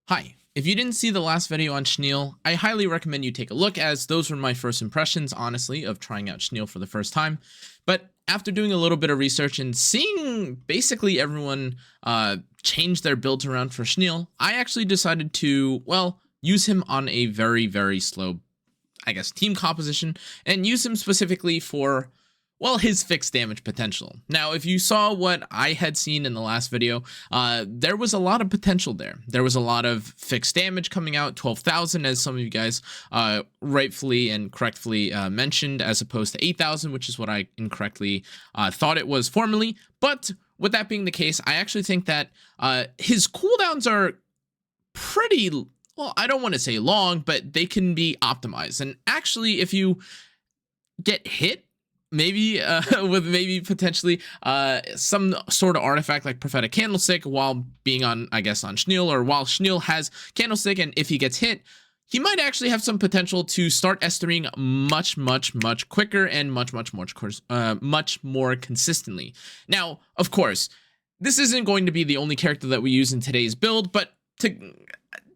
Hi, if you didn't see the last video on SCHNIEL, I highly recommend you take a look, as those were my first impressions, honestly, of trying out SCHNIEL for the first time. But after doing a little bit of research and seeing basically everyone change their builds around for SCHNIEL, I actually decided to, well, use him on a very slow, I guess, team composition, and use him specifically for, well, his fixed damage potential. Now, if you saw what I had seen in the last video, there was a lot of potential there. There was a lot of fixed damage coming out, 12,000, as some of you guys rightfully and correctly mentioned, as opposed to 8,000, which is what I incorrectly thought it was formerly. But with that being the case, I actually think that his cooldowns are pretty, well, I don't want to say long, but they can be optimized. And actually, if you get hit, maybe with maybe potentially some sort of artifact like prophetic candlestick while being on, I guess, on SCHNIEL, or while SCHNIEL has candlestick, and if he gets hit, he might actually have some potential to start S3ing much quicker and much more consistently. Now, of course, this isn't going to be the only character that we use in today's build, but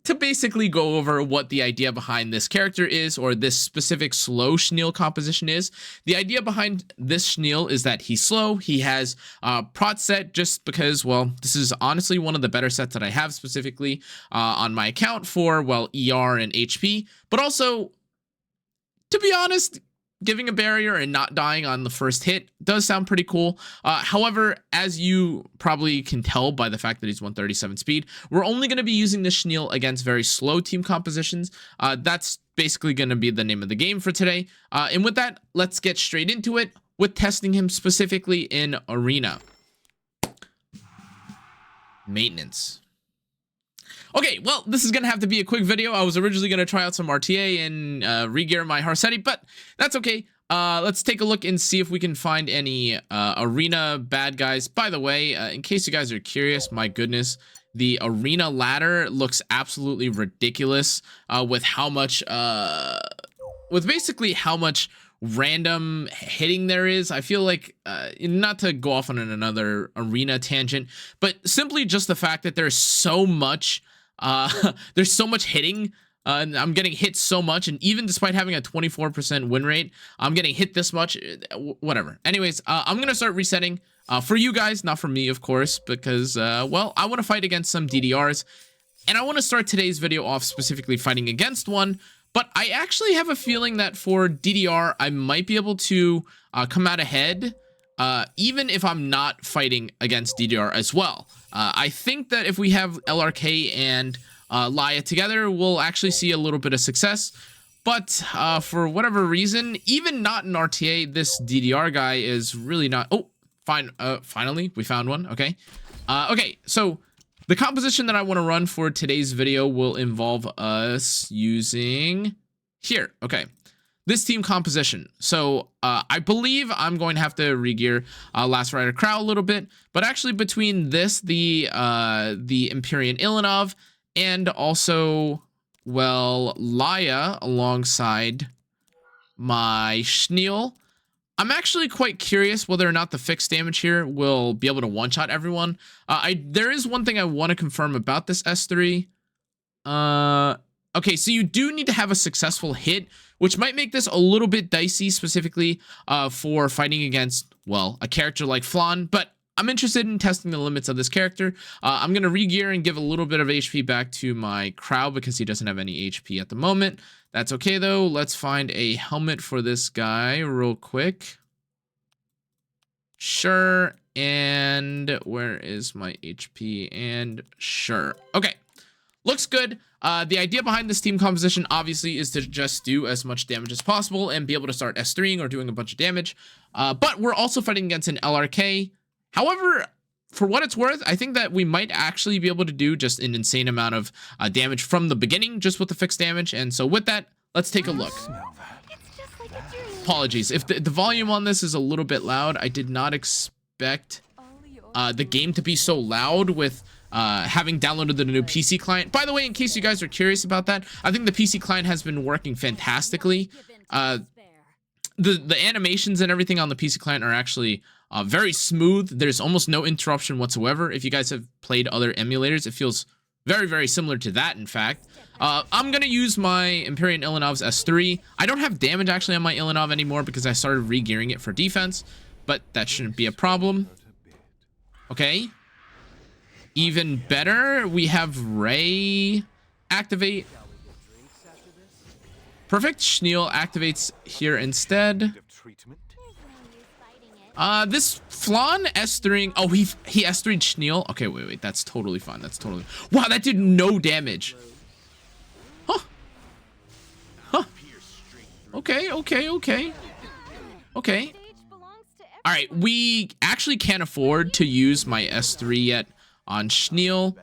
to basically go over what the idea behind this character is, or this specific slow SCHNIEL composition is. The idea behind this SCHNIEL is that he's slow. He has prot set just because, well, this is honestly one of the better sets that I have specifically on my account for, well, ER and HP, but also, to be honest, giving a barrier and not dying on the first hit does sound pretty cool. However, as you probably can tell by the fact that he's 137 speed, we're only going to be using this SCHNIEL against very slow team compositions. That's basically going to be the name of the game for today. And with that, let's get straight into it with testing him specifically in Arena. Maintenance. Okay, well, this is going to have to be a quick video. I was originally going to try out some RTA and re-gear my Harsetti, but that's okay. Let's take a look and see if we can find any arena bad guys. By the way, in case you guys are curious, my goodness, the arena ladder looks absolutely ridiculous with how much, with basically how much random hitting there is. I feel like, not to go off on another arena tangent, but simply just the fact that there's so much hitting, and I'm getting hit so much, and even despite having a 24% win rate, I'm getting hit this much, whatever. Anyways, I'm gonna start resetting for you guys, not for me, of course, because well, I want to fight against some DDRs, and I want to start today's video off specifically fighting against one. But I actually have a feeling that for DDR, I might be able to come out ahead, even if I'm not fighting against DDR as well. I think that if we have LRK and Laya together, we'll actually see a little bit of success. But for whatever reason, even not in RTA, this DDR guy is really not... Oh, fine. Finally, we found one. Okay. Okay, so the composition that I want to run for today's video will involve us using... Here, okay. This team composition. So I believe I'm going to have to regear Last Rider Crow a little bit, but actually between this, the Empyrean Ilanov, and also, well, Laya alongside my SCHNIEL, I'm actually quite curious whether or not the fixed damage here will be able to one-shot everyone. There is one thing I want to confirm about this S3. Okay, so you do need to have a successful hit, which might make this a little bit dicey, specifically for fighting against, well, a character like Flan, but I'm interested in testing the limits of this character. I'm going to re-gear and give a little bit of HP back to my Crow because he doesn't have any HP at the moment. That's okay, though. Let's find a helmet for this guy real quick. Sure, and where is my HP? And sure. Okay, looks good. The idea behind this team composition, obviously, is to just do as much damage as possible and be able to start S3ing or doing a bunch of damage. But we're also fighting against an LRK. However, for what it's worth, I think that we might actually be able to do just an insane amount of damage from the beginning, just with the fixed damage. And so with that, let's take a look. Apologies if the volume on this is a little bit loud. I did not expect the game to be so loud with having downloaded the new PC client. By the way, in case you guys are curious about that, I think the PC client has been working fantastically. The animations and everything on the PC client are actually very smooth. There's almost no interruption whatsoever. If you guys have played other emulators, it feels Very, very similar to that, in fact. I'm going to use my Empyrean Ilanov's S3. I don't have damage actually on my Ilanov anymore because I started re-gearing it for defense, but that shouldn't be a problem. Okay. Even better, we have Ray activate. Perfect. Schniel activates here instead. This Flan S3. Oh, he S3'd Schniel. Okay, wait. That's totally fine. That's totally. Wow, that did no damage. Huh. Huh. Okay. All right, we actually can't afford to use my S3 yet on Schniel.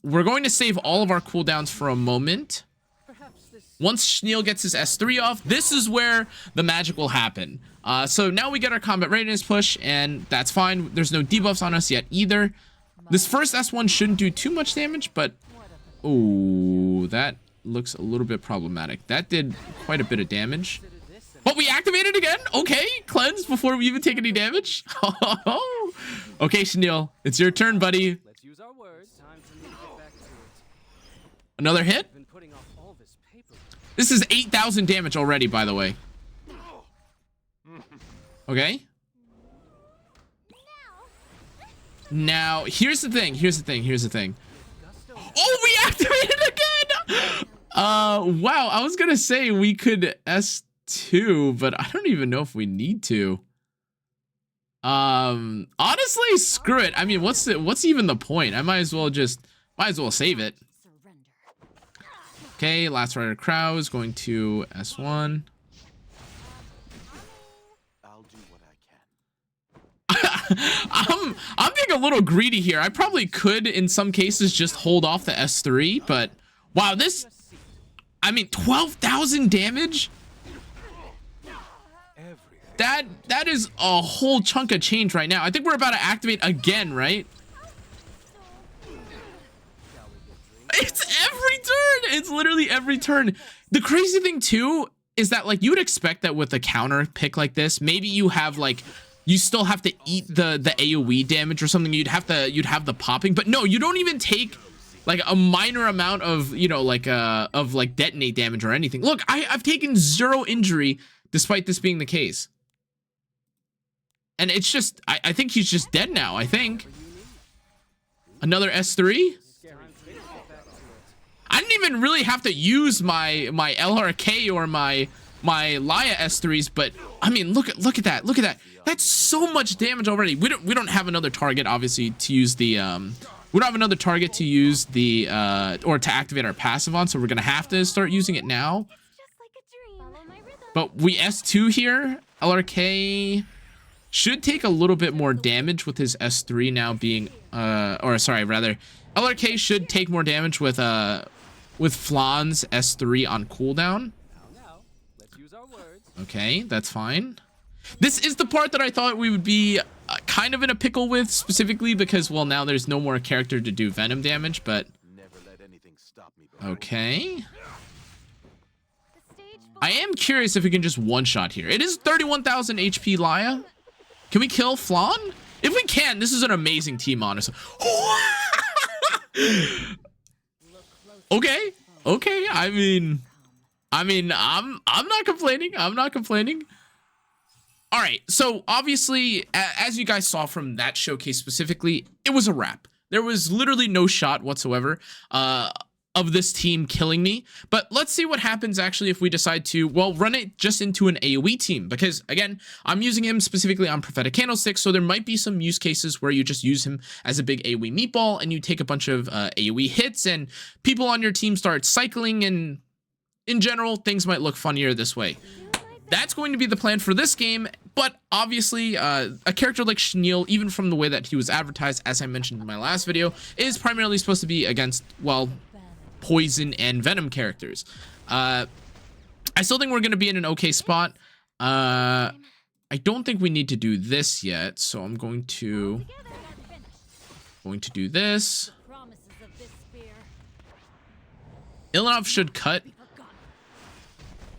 We're going to save all of our cooldowns for a moment. Once Schniel gets his S3 off, this is where the magic will happen. So now we get our combat readiness push, and that's fine. There's no debuffs on us yet either. This first S1 shouldn't do too much damage, but... oh, that looks a little bit problematic. That did quite a bit of damage. But we activated again. Okay, cleanse before we even take any damage. Okay, Schniel, it's your turn, buddy. Another hit. This is 8,000 damage already, by the way. Okay. Now, here's the thing. Oh, we activated again. Wow. I was gonna say we could S2, but I don't even know if we need to. Honestly, screw it. I mean, what's even the point? I might as well save it. Okay, Last Rider Crow is going to S1. I'll do what I can. I'm being a little greedy here. I probably could, in some cases, just hold off the S3, but wow, this, I mean, 12,000 damage? That is a whole chunk of change right now. I think we're about to activate again, right? It's every turn. It's literally every turn. The crazy thing too is that, like, you would expect that with a counter pick like this, maybe you have, like, you still have to eat the AoE damage or something. You'd have the popping, but no, you don't even take like a minor amount of, you know, like detonate damage or anything. Look, I've taken 0 injury despite this being the case. And it's just, I think he's just dead now, I think. Another S3? I didn't even really have to use my LRK or my Laya S3s, but I mean, look at that. That's so much damage already. We don't have another target, obviously, to use the we don't have another target to use the or to activate our passive on, so we're gonna have to start using it now. But we S2 here. LRK should take a little bit more damage with his S3 now being or sorry, rather, LRK should take more damage with Flan's S3 on cooldown. Okay, that's fine. This is the part that I thought we would be kind of in a pickle with, specifically because, well, now there's no more character to do venom damage, but okay. I am curious if we can just one-shot here. It is 31,000 HP Laya. Can we kill Flan? If we can, this is an amazing team, honestly. Okay. I mean, I'm not complaining. All right. So obviously, as you guys saw from that showcase specifically, it was a wrap. There was literally no shot whatsoever of this team killing me. But let's see what happens actually if we decide to, well, run it just into an AoE team. Because again, I'm using him specifically on Prophetic Candlestick, so there might be some use cases where you just use him as a big AoE meatball and you take a bunch of AoE hits and people on your team start cycling, and in general, things might look funnier this way. That's going to be the plan for this game, but obviously a character like Schniel, even from the way that he was advertised, as I mentioned in my last video, is primarily supposed to be against, well, poison and venom characters. I still think we're going to be in an okay spot. I don't think we need to do this yet, so I'm going to do this. Ilanov should cut.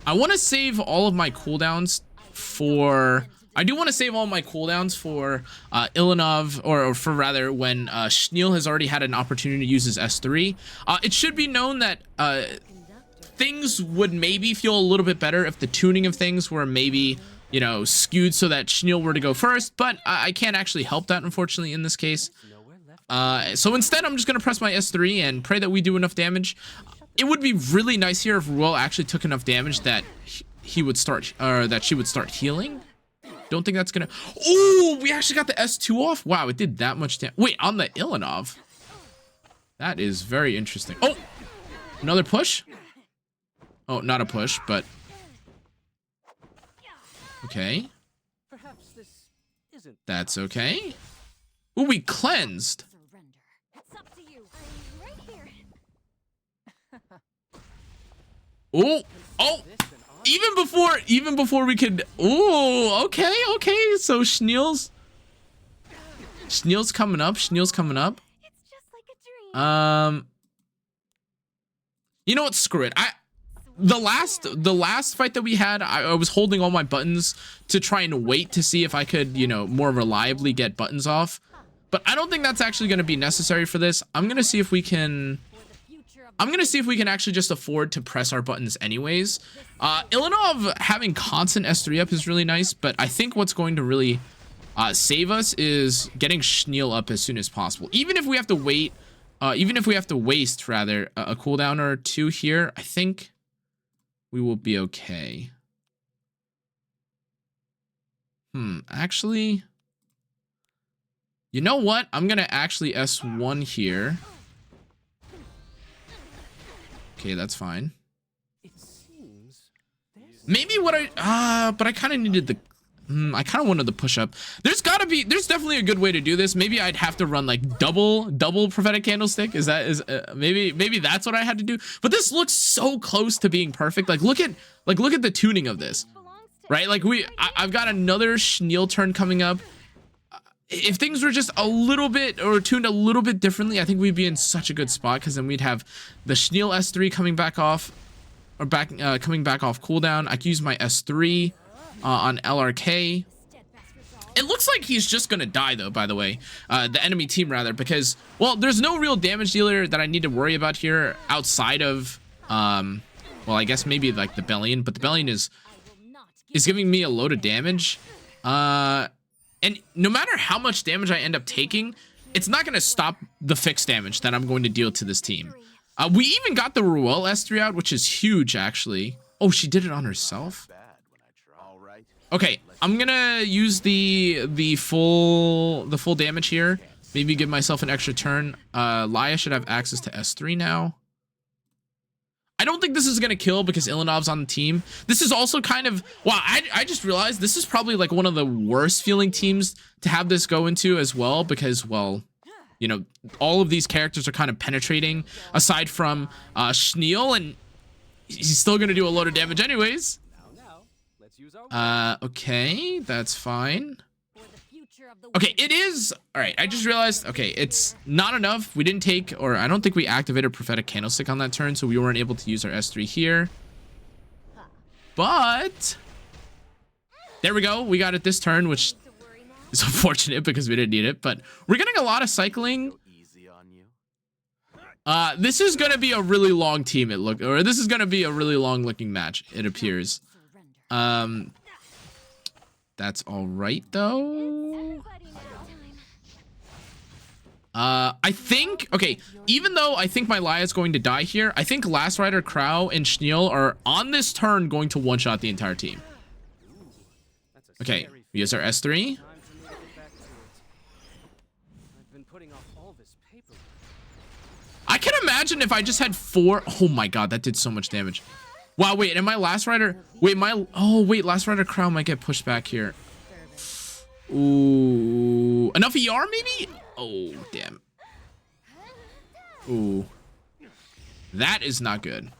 I want to save all of my cooldowns for I do want to save all my cooldowns for Ilanov, or for rather when SCHNIEL has already had an opportunity to use his S3. It should be known that things would maybe feel a little bit better if the tuning of things were maybe, you know, skewed so that SCHNIEL were to go first, but I can't actually help that, unfortunately, in this case. So instead, I'm just going to press my S3 and pray that we do enough damage. It would be really nice here if Ruel actually took enough damage that he would start, or that she would start healing. Don't think that's gonna. Oh, we actually got the S2 off. Wow, it did that much damage. Wait, on the Ilanov. That is very interesting. Oh, another push. Oh, not a push, but okay. That's okay. Ooh, we cleansed. Oh, oh. Even before we could. Oh, okay. So SCHNIEL's coming up. SCHNIEL's coming up. It's just like a dream. You know what? Screw it. The last fight that we had, I was holding all my buttons to try and wait to see if I could, you know, more reliably get buttons off. But I don't think that's actually going to be necessary for this. I'm gonna see if we can actually just afford to press our buttons anyways. Ilanov having constant S3 up is really nice, but I think what's going to really save us is getting SCHNIEL up as soon as possible. Even if we have to wait, waste rather a cooldown or two here, I think we will be okay. Actually, you know what? I'm gonna actually S1 here. Okay, that's fine. Maybe what but I kind of needed the, I kind of wanted the push up. There's definitely a good way to do this. Maybe I'd have to run like double prophetic candlestick. Maybe that's what I had to do. But this looks so close to being perfect. Like look at the tuning of this, right? Like I've got another SCHNIEL turn coming up. If things were just a little bit or tuned a little bit differently, I think we'd be in such a good spot, because then we'd have the SCHNIEL S3 coming back off, or coming back off cooldown. I could use my S3 on LRK. It looks like he's just gonna die though, by the way, the enemy team rather, because, well, there's no real damage dealer that I need to worry about here outside of, well, I guess maybe like the Bellion, but the Bellion is giving me a load of damage. And no matter how much damage I end up taking, it's not going to stop the fixed damage that I'm going to deal to this team. We even got the Ruel S3 out, which is huge, actually. Oh, she did it on herself? Okay, I'm going to use the full damage here. Maybe give myself an extra turn. Laya should have access to S3 now. I don't think this is going to kill because Ilanov's on the team. This is also kind of, wow, I just realized this is probably like one of the worst feeling teams to have this go into as well, because, well, you know, all of these characters are kind of penetrating aside from SCHNIEL, and he's still going to do a load of damage anyways. Okay, that's fine. Okay, it is. All right, I just realized, okay, it's not enough. We didn't take, or I don't think we activated prophetic candlestick on that turn, so we weren't able to use our S3 here. But there we go. We got it this turn, which is unfortunate because we didn't need it, but we're getting a lot of cycling. This is going to be a really long team, this is going to be a really long looking match, it appears. That's all right though. I think, okay, even though I think my Laya is going to die here, I think Last Rider, Crow, and SCHNIEL are on this turn going to one-shot the entire team. Okay, we use our S3. I can imagine if I just had 4. Oh my god, that did so much damage. Wow, wait, and my Last Rider, wait, Last Rider Crow might get pushed back here. Ooh, enough ER maybe? Oh, damn. Ooh. That is not good.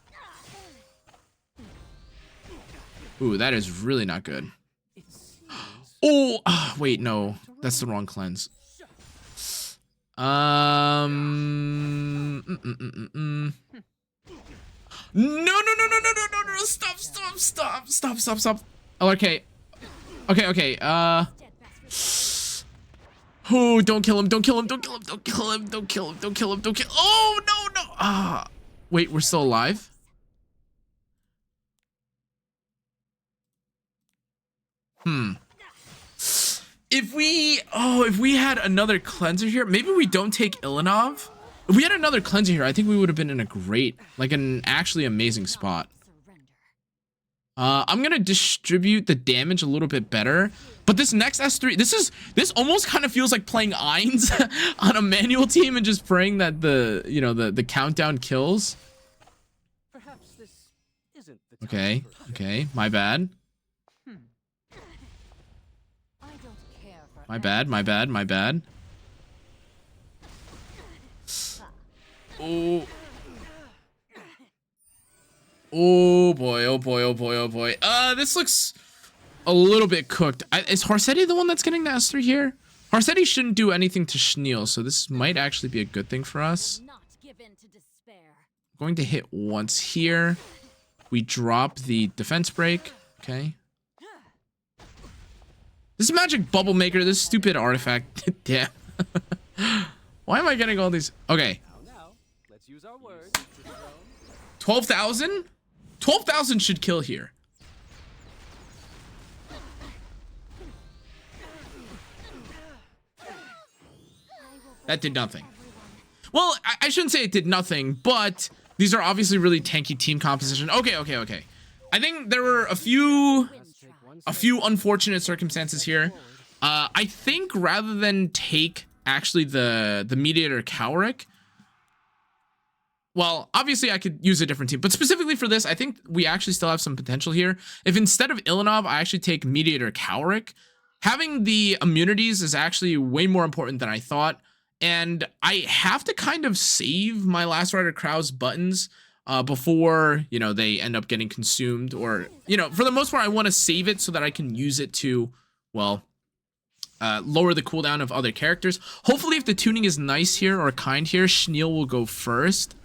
Ooh, that is really not good. Oh, wait, no. That's the wrong cleanse. No. Stop. Okay. Okay, okay. Oh, don't kill him. Don't kill him. Don't kill him. Don't kill him. Don't kill him. Don't kill him. Don't kill. Oh, no, no. Ah. Wait, we're still alive? If we had another cleanser here, maybe we don't take Ilanov. If we had another cleanser here, I think we would have been in a great, like an actually amazing spot. I'm gonna distribute the damage a little bit better, but this next S3, this almost kind of feels like playing Ainz on a manual team and just praying that the countdown kills. Perhaps this isn't the time Okay, for- okay, my bad. My bad, my bad, my bad. Oh. Oh boy, oh boy, oh boy, oh boy. This looks a little bit cooked. Is Horsetti the one that's getting the S3 here? Horsetti shouldn't do anything to Schniel, so this might actually be a good thing for us. Going to hit once here. We drop the defense break. Okay. This magic bubble maker, this stupid artifact. Damn. Why am I getting all these? Okay. Now, let's use our words. 12,000? 12,000 should kill here. That did nothing. Well, I shouldn't say it did nothing, but these are obviously really tanky team composition. Okay, okay, okay. I think there were a few unfortunate circumstances here. I think rather than take actually the mediator Cowrick, well, obviously I could use a different team, but specifically for this, I think we actually still have some potential here. If instead of Ilanov, I actually take mediator Cowrick, having the immunities is actually way more important than I thought. And I have to kind of save my Last Rider Krau's buttons before, they end up getting consumed, or, for the most part, I want to save it so that I can use it to, well, lower the cooldown of other characters. Hopefully, if the tuning is nice here or kind here, Schniel will go first.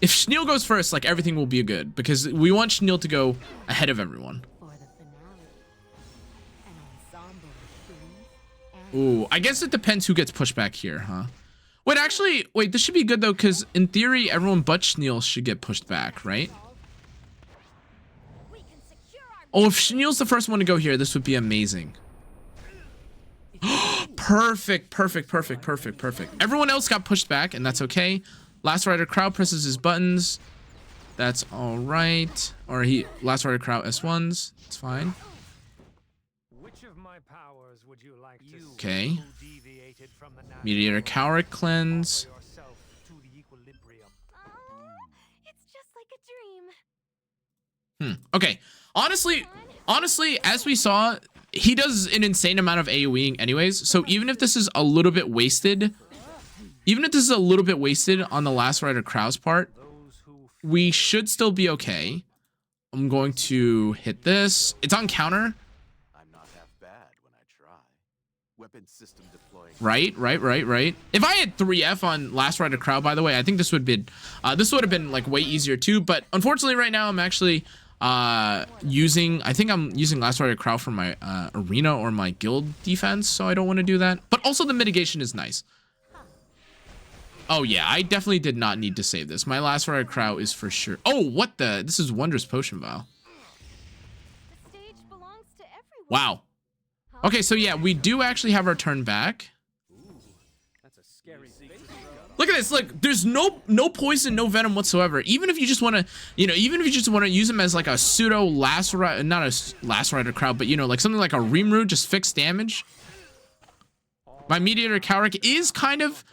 If Schniel goes first, like, everything will be good, because we want Schniel to go ahead of everyone. Ooh, I guess it depends who gets pushed back here, huh? Wait, actually, wait, this should be good, though, because in theory, everyone but Schniel should get pushed back, right? Oh, if Schniel's the first one to go here, this would be amazing. Perfect, perfect, perfect, perfect, perfect. Everyone else got pushed back, and that's okay. Last Rider Krau presses his buttons. That's all right. Or Last Rider Krau S1s. It's fine. Okay. Mediator Cowrick cleanse. It's just like a dream. Okay. Honestly, as we saw, he does an insane amount of AoEing anyways. So even if this is a little bit wasted, on the Last Rider Krau's part, we should still be okay. I'm going to hit this. It's on counter. Weapon system deploying. Right. If I had 3F on Last Rider Krau, by the way, I think this would have been like way easier too. But unfortunately, right now I'm actually using Last Rider Krau for my arena or my guild defense, so I don't want to do that. But also the mitigation is nice. Oh yeah, I definitely did not need to save this. My Last Rider Krau is for sure. Oh, what the? This is Wondrous Potion Vial. The stage belongs to everyone. Wow. Okay, so yeah, we do actually have our turn back. That's a scary Look at this. Look, there's no poison, no venom whatsoever. Even if you just want to, use him as like a pseudo not a Last Rider Krau, but like something like a Rimuru, just fixed damage. My Mediator Cowrick is kind of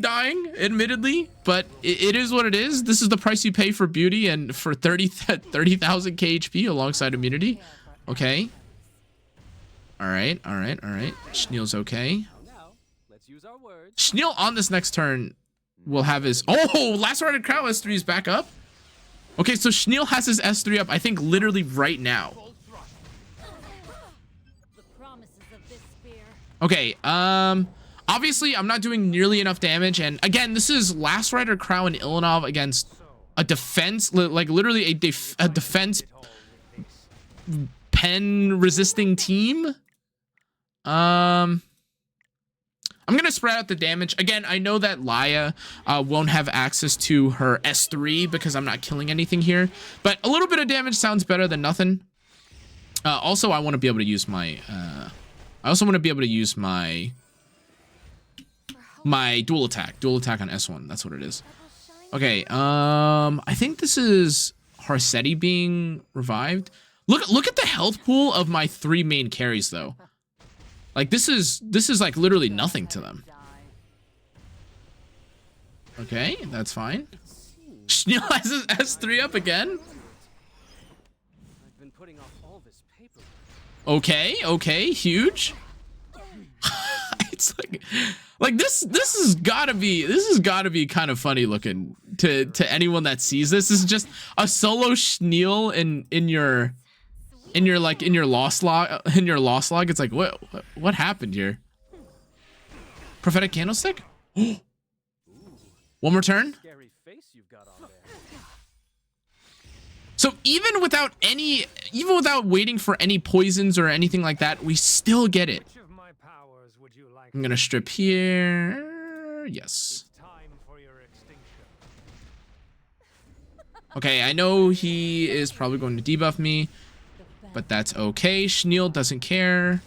dying, admittedly, but it is what it is. This is the price you pay for beauty and for 30,000 KHP alongside immunity. Okay. All right. Schniel's okay. Now, let's use our words. Schniel on this next turn will have his... Oh, Last Rider Krau S3 is back up. Okay, so Schniel has his S3 up, I think, literally right now. The promises of this spear. Okay, obviously, I'm not doing nearly enough damage, and again, this is Last Rider Krau and Ilanov against a defense, like literally a defense 10 resisting team. I'm gonna spread out the damage. Again, I know that Laia won't have access to her S3 because I'm not killing anything here, but a little bit of damage sounds better than nothing. Also, I want to be able to use my my dual attack on S1. That's what it is. Okay, I think this is Harsetti being revived. Look at the health pool of my 3 main carries though. Like this is like literally nothing to them. Okay, that's fine. SCHNIEL has his S3 up again. I've been putting off all this paper. Okay, huge. It's like this has gotta be kind of funny looking to anyone that sees this. This is just a solo SCHNIEL in your lost log. It's like what happened here? Prophetic candlestick? One more turn. Scary face you've got on there. So even without waiting for any poisons or anything like that, we still get it. Which of my powers would you like? I'm gonna strip here. Yes. It's time for your extinction. Okay, I know he is probably going to debuff me, but that's okay. SCHNIEL doesn't care.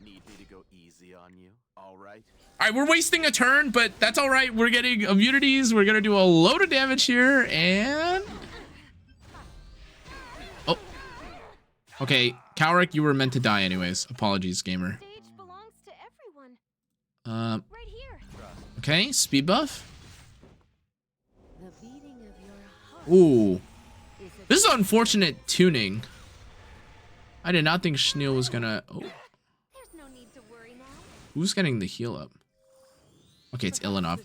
Need me to go easy on you? All right. All right, we're wasting a turn, but that's all right. We're getting immunities. We're gonna do a load of damage here, and oh, okay, Cowrick, you were meant to die anyways. Apologies, gamer. Stage belongs to everyone. Um, Right here. okay, speed buff. The beating of your heart. Ooh, Is a this is unfortunate tuning. I did not think SCHNIEL was gonna. Oh, There's no need to worry now. who's getting the heal up? Okay, it's Ilanov.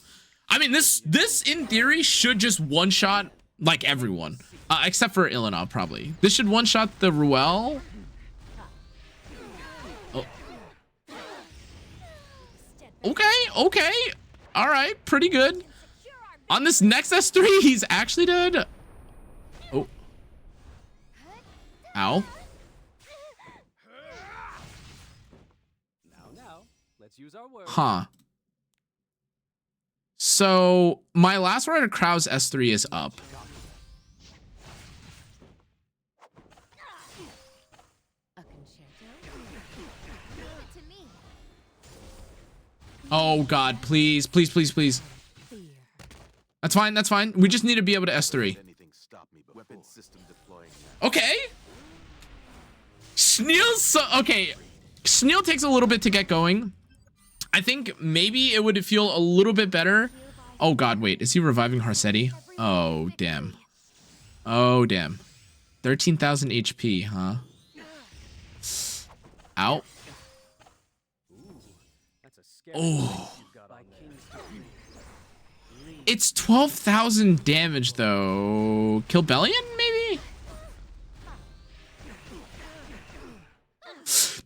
I mean, this in theory should just one-shot like everyone, except for Ilanov probably. This should one-shot the Ruel. Oh. Okay. All right, pretty good. On this next S3, he's actually dead. Oh. Ow. Now, let's use our words. Huh. So my last Rider Krau's S3 is up. A concerto. Give it to me. Oh God, please. Fear. That's fine. We just need to be able to S3. Anything stop me before. Weapon system deploying now. Okay. Okay. SCHNIEL takes a little bit to get going. I think maybe it would feel a little bit better. Oh God, wait. Is he reviving Harsetti? Oh, damn. 13,000 HP, huh? Ow. That's a scary Oh. face you've got on there. It's 12,000 damage, though. Kilbellion, maybe?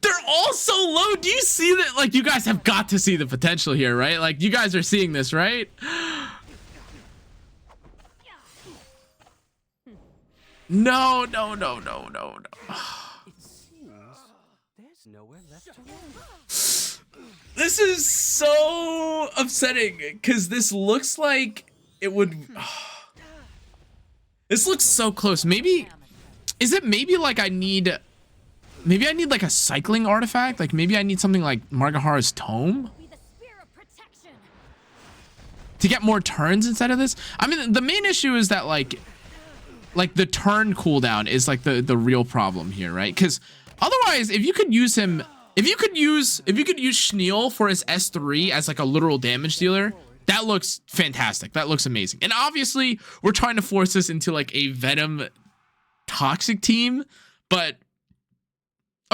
They're all so low. Do you see that? Like, you guys have got to see the potential here, right? Like, you guys are seeing this, right? No. It seems there's nowhere left to run. This is so upsetting because this looks like it would. This looks so close. Maybe is it maybe like I need like a cycling artifact? Like maybe I need something like Margahara's Tome Be the spear of protection. to get more turns instead of this. I mean, the main issue is that like the turn cooldown is like the real problem here, right? Because otherwise, if you could use SCHNIEL for his S3 as like a literal damage dealer, that looks fantastic. That looks amazing. And obviously, we're trying to force this into like a Venom toxic team, but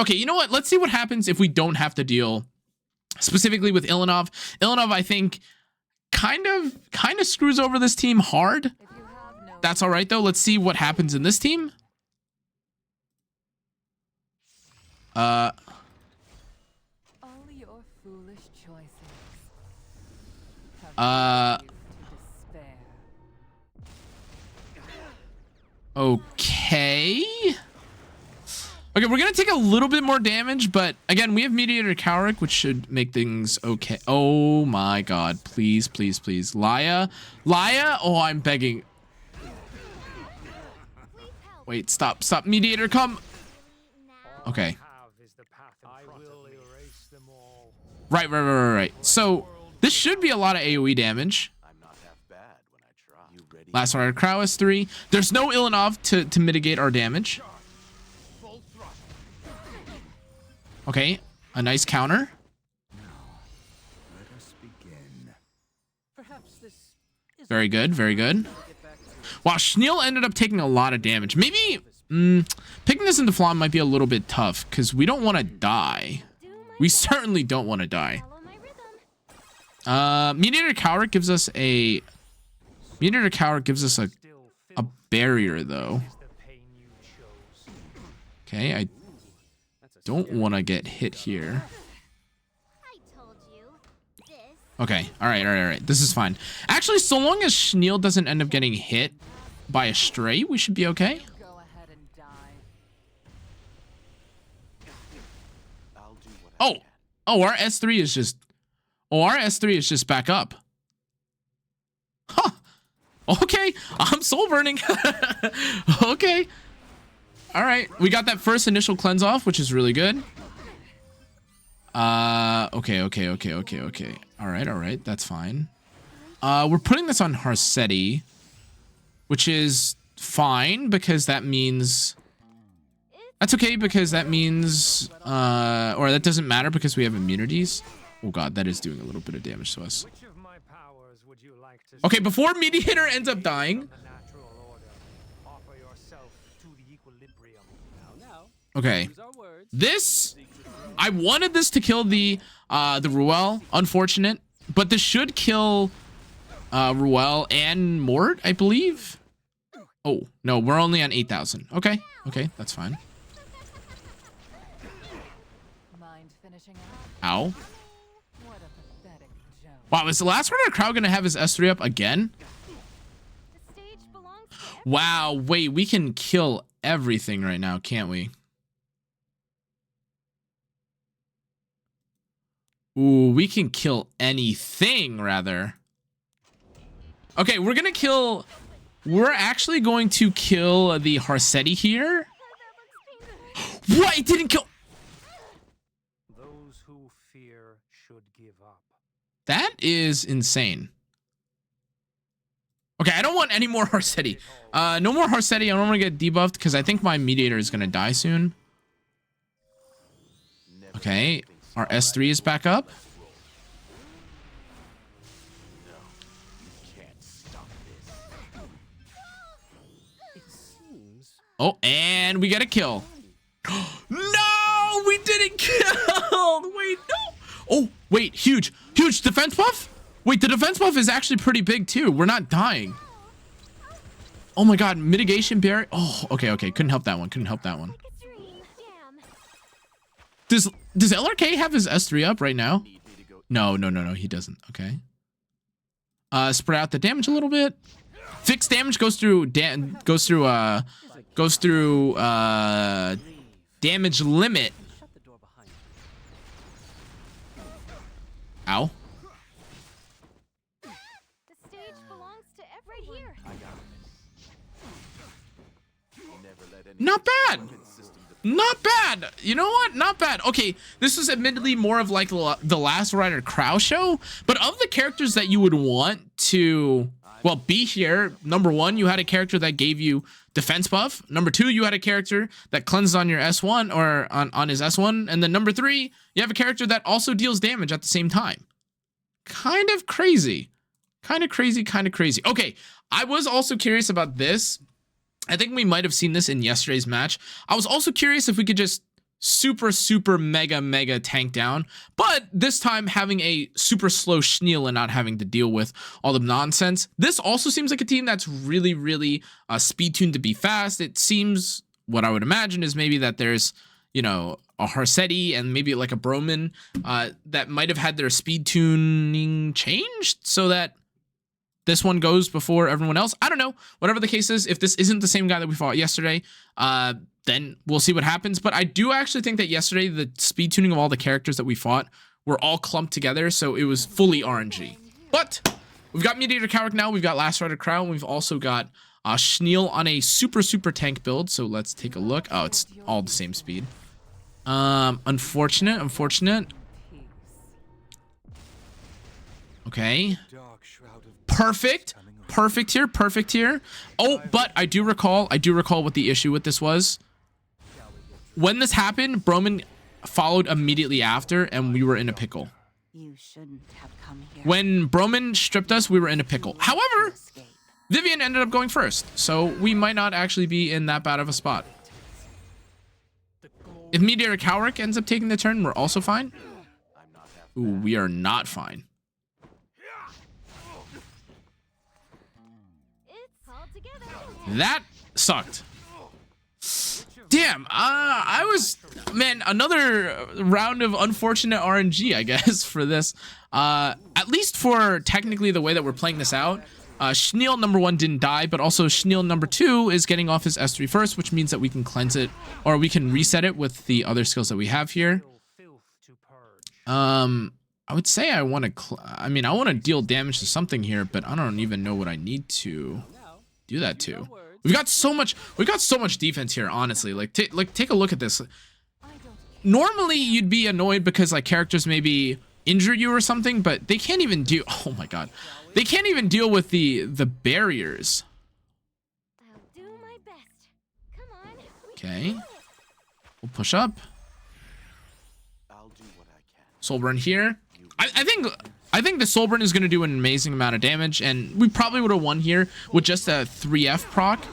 okay, you know what? Let's see what happens if we don't have to deal specifically with Ilanov. Ilanov, I think, kind of screws over this team hard. If you have no That's all right though. Let's see what happens in this team. all your foolish choices have led you to despair. Okay. Okay, we're gonna take a little bit more damage, but again, we have Mediator Cowrick, which should make things okay. Oh my god, please, please, please. Laya? Laya? Oh, I'm begging. Wait, stop, stop. Mediator, come. Okay. Right. So, this should be a lot of AoE damage. I'm not half bad when I try. You ready? Last Rider Crow is 3. There's no Ilanov to mitigate our damage. Okay, a nice counter. Let us begin. Perhaps this isn't Very good, very good. get back to Wow, SCHNIEL ended up taking a lot of damage. Maybe picking this into Flam might be a little bit tough because we don't want to die. We certainly don't want to die. Follow my rhythm. Mediator Cowrick gives us a still a barrier though. the pain you chose. Okay, I That's a don't want to get hit here. I told you. This. Okay, all right. This is fine. Actually, so long as SCHNIEL doesn't end up getting hit by a stray, we should be okay. Go ahead and die. I'll do what I Oh, can. oh, our S3 is just. Oh, our S3 is just back up. Huh. Okay, I'm soul burning. Okay. All right, we got that first initial cleanse off, which is really good. Okay. All right, that's fine. We're putting this on Harsetti, which is fine because that means that's okay because that means or that doesn't matter because we have immunities. Oh god, that is doing a little bit of damage to us. Which of my powers would you like to Okay, before Mediator ends up dying. the natural order? Offer yourself to the equilibrium. Now, Okay. use our words. This I wanted this to kill the Ruel, unfortunate, but this should kill Ruel and Mort, I believe. Oh, no, we're only on 8,000. Okay, that's fine. Mind finishing up? Ow. What a pathetic joke. Wow, is the last Rider Crowd gonna have his S3 up again? The stage belongs to everyone. Wow, wait, we can kill everything right now, can't we? Ooh, we can kill anything, rather. Okay, we're actually going to kill the Harsetti here. What? It didn't kill. Those who fear should give up. That is insane. Okay, I don't want any more Harsetti. No more Harsetti. I don't want to get debuffed because I think my Mediator is going to die soon. Never Okay, let things our fall S3 is back up. No, you can't stop this. It seems Oh, and we get a kill. No, we didn't kill. Wait, no. Oh, wait, huge defense buff. Wait, the defense buff is actually pretty big too. We're not dying. Oh my god, mitigation barrier. Oh, okay. Couldn't help that one. Like a dream. Damn. Does LRK have his S3 up right now? Need me to go No, he doesn't. Okay. Spread out the damage a little bit. Fixed damage goes through damage limit. shut the door behind you. Ow. The stage belongs to everyone. Right here. I got this. Never let any Not bad. weapon system Not bad. You know what? Not bad. Okay, this was admittedly more of like the Last Rider Crow show, but of the characters that you would want to, well, be here, number one, you had a character that gave you defense buff. Number two, you had a character that cleanses on your S1 or on his S1. And then number three, you have a character that also deals damage at the same time. Kind of crazy. Okay, I was also curious about this. I think we might have seen this in yesterday's match. I was also curious if we could just super mega tank down, but this time having a super slow SCHNIEL and not having to deal with all the nonsense. This also seems like a team that's really speed tuned to be fast. It seems, what I would imagine is maybe that there's, you know, a Harsetti and maybe like a Broman that might have had their speed tuning changed so that this one goes before everyone else. I don't know. Whatever the case is, if this isn't the same guy that we fought yesterday, then we'll see what happens. But I do actually think that yesterday, the speed tuning of all the characters that we fought were all clumped together, so it was fully RNG. But we've got Mediator Cowrick now. We've got Last Rider Crown. We've also got SCHNIEL on a super tank build. So let's take a look. Oh, it's all the same speed. Unfortunate. Okay. Perfect here. Oh, but I do recall what the issue with this was. When this happened, Broman followed immediately after, and we were in a pickle. You shouldn't have come here. When Broman stripped us, we were in a pickle. However, Vivian ended up going first, so we might not actually be in that bad of a spot. If Mediator Cowrick ends up taking the turn, we're also fine. Ooh, we are not fine. It's all together. That sucked. Damn, man, another round of unfortunate RNG, I guess, for this. At least for technically the way that we're playing this out. SCHNIEL number 1 didn't die, but also SCHNIEL number 2 is getting off his S3 first, which means that we can cleanse it, or we can reset it with the other skills that we have here. I would say I want to, I want to deal damage to something here, but I don't even know what I need to do that to. We've got so much defense here, honestly. Like take a look at this. Normally you'd be annoyed because like characters maybe injure you or something, but they can't even do, oh my god. They can't even deal with the barriers. I'll do my best. Come on. Okay. We'll push up. I'll do what I can. Soulburn here. I think the Soulburn is going to do an amazing amount of damage, and we probably would have won here with just a 3F proc.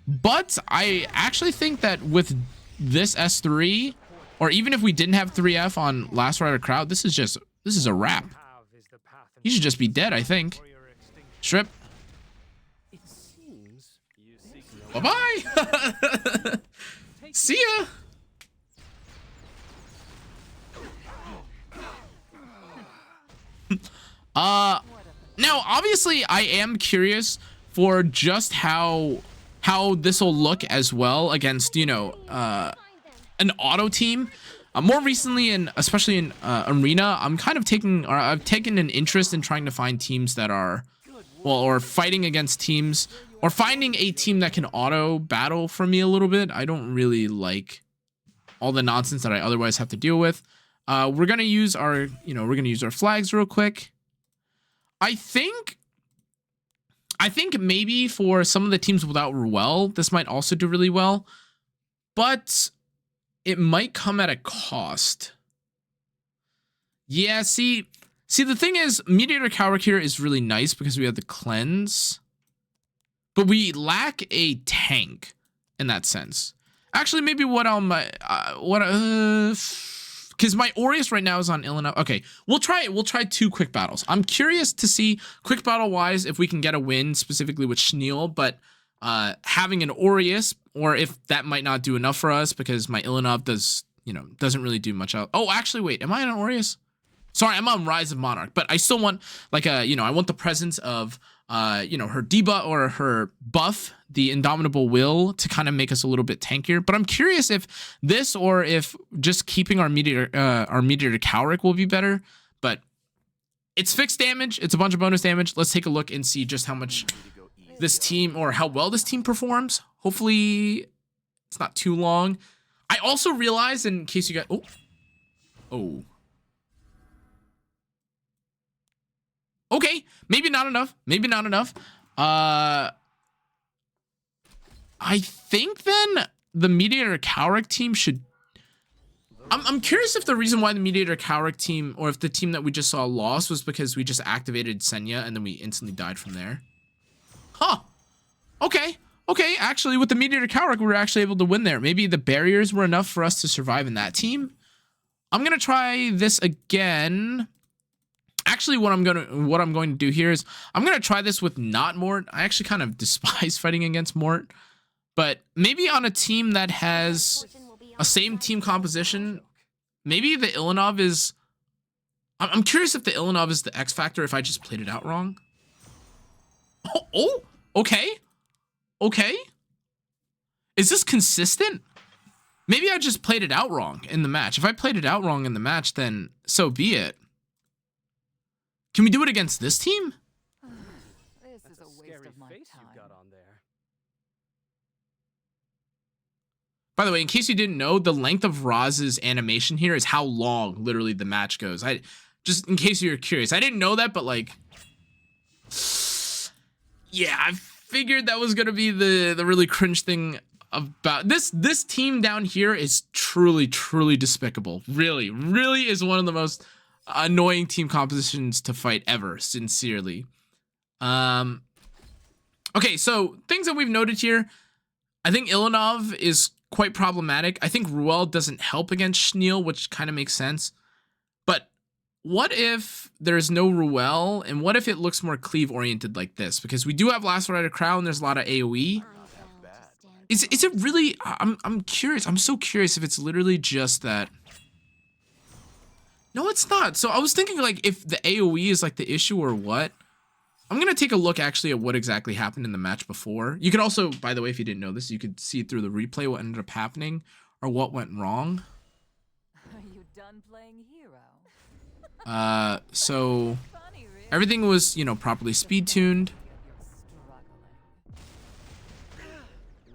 But I actually think that with this S3, or even if we didn't have 3F on Last Rider Crowd, this is a wrap. He should just be dead, I think. Strip. Bye-bye. See ya. Now obviously I am curious for just how this will look as well against, you know, an auto team. More recently, and especially in arena, I've taken an interest in trying to find teams that are, well, or fighting against teams, or finding a team that can auto battle for me a little bit. I don't really like all the nonsense that I otherwise have to deal with. We're gonna use our flags real quick. I think maybe for some of the teams without Ruel, this might also do really well, but it might come at a cost. Yeah, see, the thing is, Mediator Cowrick here is really nice because we have the cleanse, but we lack a tank in that sense. Actually, maybe because my Aureus right now is on ill enough. Okay, we'll try 2 quick battles. I'm curious to see quick battle wise if we can get a win specifically with SCHNIEL, but having an Aureus, or if that might not do enough for us because my Illinov doesn't really do much out. Oh, actually, wait, am I on Aureus? Sorry, I'm on Rise of Monarch, but I still want like I want the presence of her debuff or her buff, the Indomitable Will, to kind of make us a little bit tankier. But I'm curious if this, or if just keeping our Mediator Cowrick will be better. But it's fixed damage. It's a bunch of bonus damage. Let's take a look and see just how much this team, or how well this team performs. Hopefully it's not too long. I also realized, in case you got, oh. Okay, maybe not enough. I think then the Mediator Cowrick team should, I'm curious if the reason why the Mediator Cowrick team, or if the team that we just saw lost, was because we just activated Senya and then we instantly died from there. Huh. Okay, actually with the Mediator Cowrick, we were actually able to win there. Maybe the barriers were enough for us to survive in that team. I'm gonna try this again. Actually, what I'm going to do here is I'm going to try this with not Mort. I actually kind of despise fighting against Mort, but maybe on a team that has a same team composition, maybe the Illinov is, I'm curious if the Illinov is the X factor if I just played it out wrong. Oh, okay. Okay. Is this consistent? Maybe I just played it out wrong in the match. If I played it out wrong in the match, then so be it. Can we do it against this team? This That's is a waste scary of my face time. you've got on there. By the way, in case you didn't know, the length of Roz's animation here is how long literally the match goes. Just in case you're curious. I didn't know that, but like, yeah, I figured that was gonna be the really cringe thing about this team down here is truly despicable. Really is one of the most annoying team compositions to fight ever, sincerely. Okay, so things that we've noted here. I think Ilanov is quite problematic. I think Ruel doesn't help against SCHNIEL, which kind of makes sense. But what if there's no Ruel, and what if it looks more cleave oriented like this? Because we do have Last Rider Crown, there's a lot of AoE. Is it really? I'm curious. I'm so curious if it's literally just that. No, it's not. So I was thinking like if the AoE is like the issue or what. I'm gonna take a look actually at what exactly happened in the match before. You could also, by the way, if you didn't know this, you could see through the replay what ended up happening or what went wrong. Are you done playing hero? So Funny, really. everything was, you know, properly speed tuned. You're struggling.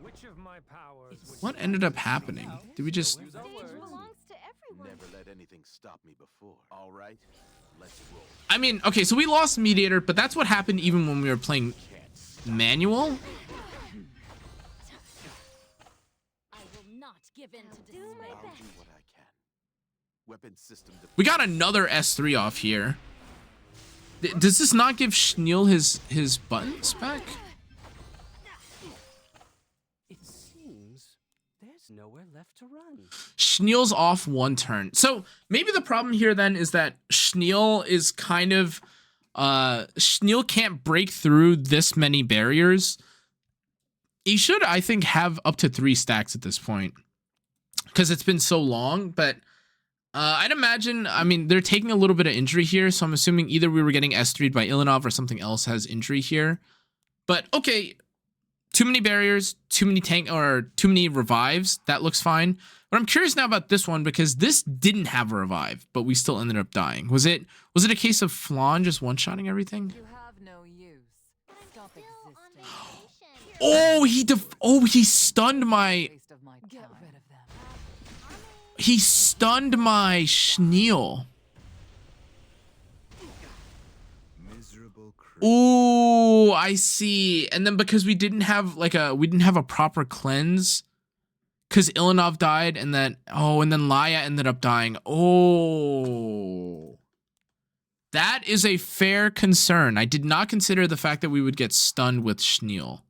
Which of my powers would What you ended like up to happening? see? Did we just? Stage belongs to everyone. Never let anything stop me before. All right, let's roll. I mean, okay, so we lost Mediator, but that's what happened even when we were playing manual. I will not give in to do my I'll do best. what I can. Weapon system We got another S3 off here. Does this not give SCHNIEL his buttons back? It seems there's nowhere left to run. SCHNIEL's off one turn. So maybe the problem here then is that SCHNIEL is kind of SCHNIEL can't break through this many barriers. He should, I think, have up to 3 stacks at this point because it's been so long. But I'd imagine, I mean, they're taking a little bit of injury here, so I'm assuming either we were getting S3'd by Ilanov or something else has injury here. But okay, too many barriers, too many tank or too many revives. That looks fine. But I'm curious now about this one because this didn't have a revive, but we still ended up dying. Was it a case of Flan just one-shotting everything? You have no use. Stop Still on existing. vacation. Oh, he stunned my Waste of my time. Get rid of them. SCHNIEL. Ooh, I see. And then because we didn't have a proper cleanse, because Ilanov died, and then and then Laya ended up dying. Oh, that is a fair concern. I did not consider the fact that we would get stunned with SCHNIEL.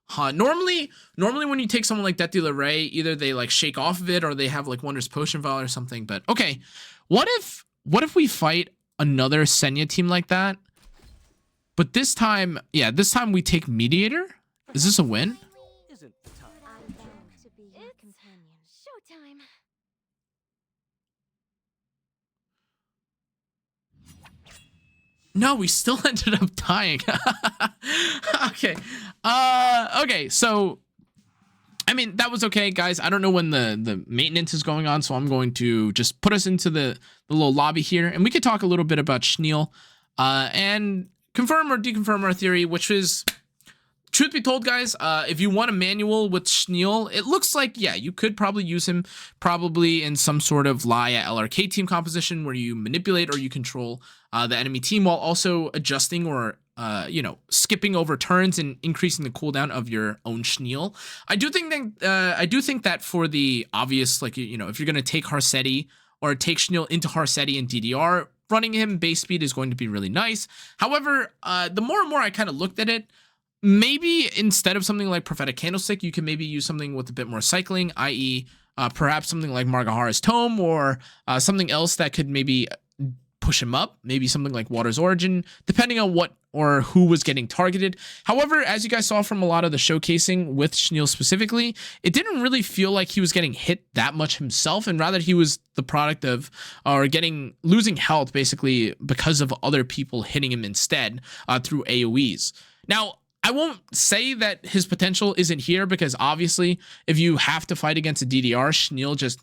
Huh. Normally when you take someone like Death Dealer Ray, either they like shake off of it or they have like Wondrous Potion Vial or something. But okay, what if we fight another Senya team like that? But this time, yeah, this time we take Mediator. Is this a win? Isn't the time I'm for a bound joke? to be your companion. Showtime. No, we still ended up dying. Okay. Okay, so I mean, that was okay, guys. I don't know when the maintenance is going on, so I'm going to just put us into the little lobby here, and we could talk a little bit about SCHNIEL and confirm or deconfirm our theory, which is, truth be told, guys, if you want a manual with SCHNIEL, it looks like, yeah, you could probably use him probably in some sort of Laya LRK team composition where you manipulate or you control the enemy team while also adjusting or skipping over turns and increasing the cooldown of your own SCHNIEL. I do think that for the obvious, like, if you're going to take Harsetti or take SCHNIEL into Harsetti and DDR, running him base speed is going to be really nice. However, the more and more I kind of looked at it, maybe instead of something like Prophetic Candlestick, you can maybe use something with a bit more cycling, i.e. Perhaps something like Margahara's Tome or something else that could maybe push him up, maybe something like Water's Origin, depending on what or who was getting targeted. However, as you guys saw from a lot of the showcasing with SCHNIEL specifically, it didn't really feel like he was getting hit that much himself, and rather he was the product of losing health basically because of other people hitting him instead through AoEs. Now, I won't say that his potential isn't here because obviously if you have to fight against a DDR, SCHNIEL just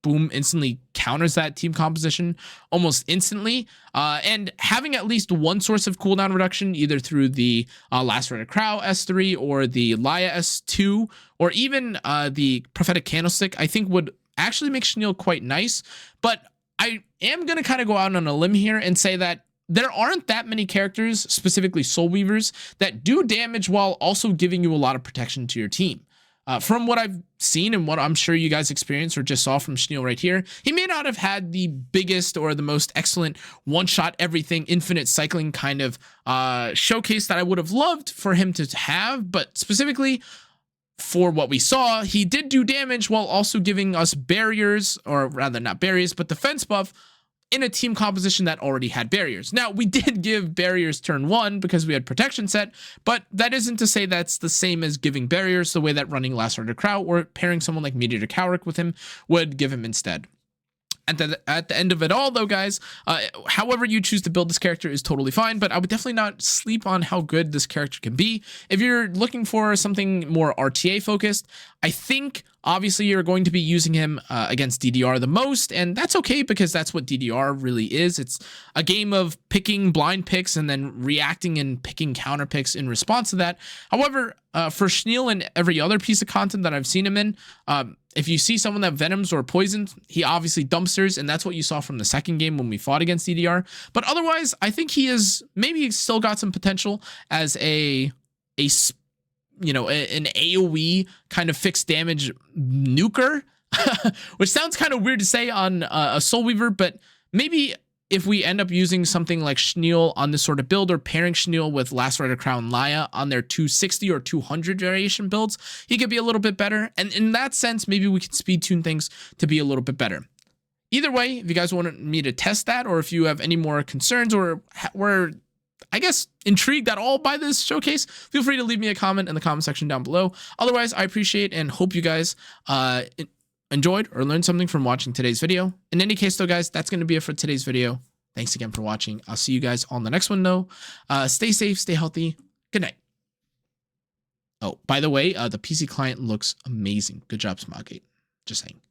boom, instantly counters that team composition almost instantly. And having at least one source of cooldown reduction, either through the Lacerated Crow S3 or the Laya S2, or even the Prophetic Candlestick, I think would actually make SCHNIEL quite nice. But I am going to kind of go out on a limb here and say that there aren't that many characters, specifically Soul Weavers, that do damage while also giving you a lot of protection to your team. From what I've seen and what I'm sure you guys experienced or just saw from SCHNIEL right here, he may not have had the biggest or the most excellent one-shot everything, infinite cycling kind of showcase that I would have loved for him to have, but specifically for what we saw, he did do damage while also giving us barriers, or rather not barriers, but defense buff in a team composition that already had barriers. Now, we did give barriers turn 1 because we had protection set, but that isn't to say that's the same as giving barriers the way that running Lacerated Crow or pairing someone like Meteor Cowrick with him would give him instead. At the end of it all, though, guys, however you choose to build this character is totally fine, but I would definitely not sleep on how good this character can be. If you're looking for something more RTA focused, I think obviously you're going to be using him against DDR the most, and that's okay because that's what DDR really is. It's a game of picking blind picks and then reacting and picking counter picks in response to that. However, for SCHNIEL and every other piece of content that I've seen him in, if you see someone that venoms or poisons, he obviously dumpsters, and that's what you saw from the second game when we fought against DDR. But otherwise, I think he is maybe still got some potential as an AoE kind of fixed damage nuker, which sounds kind of weird to say on a Soul Weaver, but maybe if we end up using something like SCHNIEL on this sort of build, or pairing SCHNIEL with Lacerated Crow and Laya on their 260 or 200 variation builds, he could be a little bit better. And in that sense, maybe we can speed tune things to be a little bit better. Either way, if you guys want me to test that, or if you have any more concerns or were, I guess, intrigued at all by this showcase, feel free to leave me a comment in the comment section down below. Otherwise, I appreciate and hope you guys enjoyed or learned something from watching today's video. In any case, though, guys, that's going to be it for today's video. Thanks again for watching. I'll see you guys on the next one, though. Stay safe, stay healthy. Good night. Oh, by the way, the PC client looks amazing. Good job, Smoggate. Just saying.